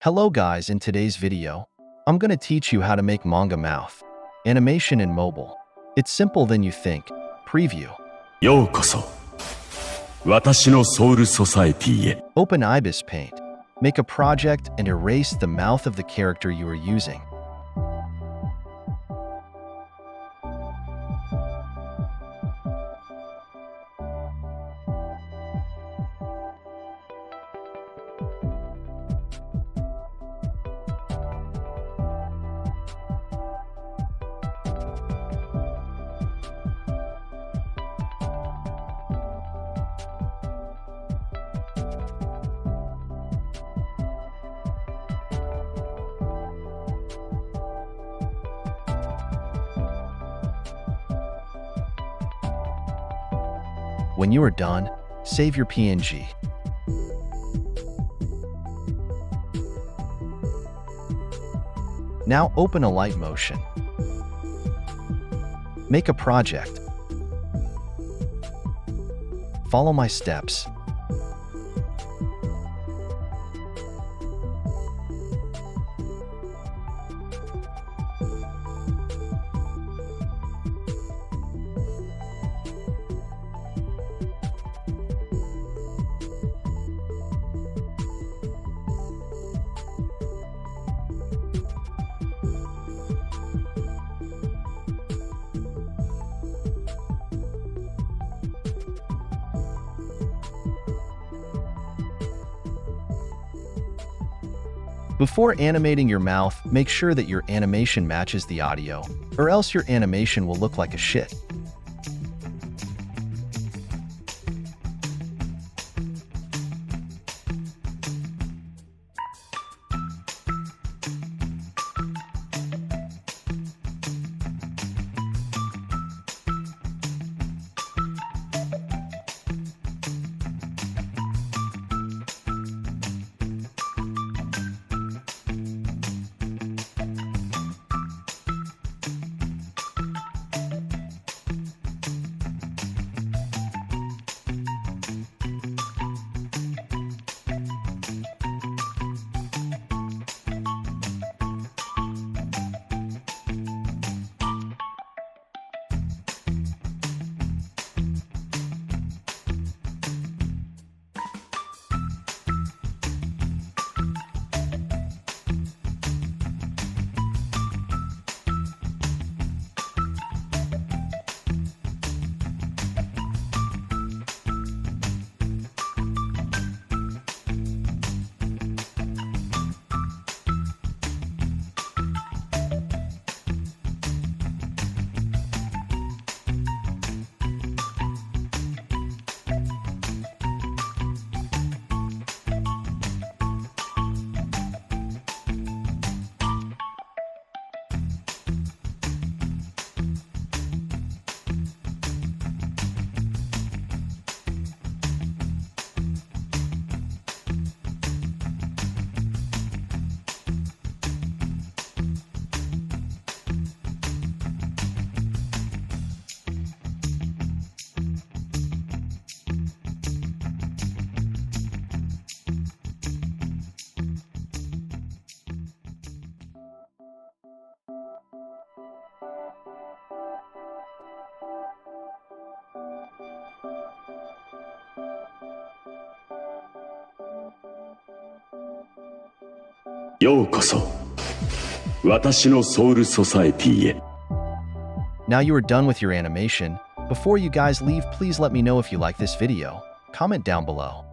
Hello guys, in today's video, I'm gonna teach you how to make manga mouth animation in mobile. It's simple than you think. Preview. ようこそ私のソウルソサエティへ Open Ibis Paint. Make a project and erase the mouth of the character you are using. When you are done, save your PNG. Now open Alight Motion. Make a project. Follow my steps. Before animating your mouth, make sure that your animation matches the audio, or else your animation will look like a shit.ようこそ私のソウルソサエティへ Now you are done with your animation. Before you guys leave, please let me know if you like this video. Comment down below.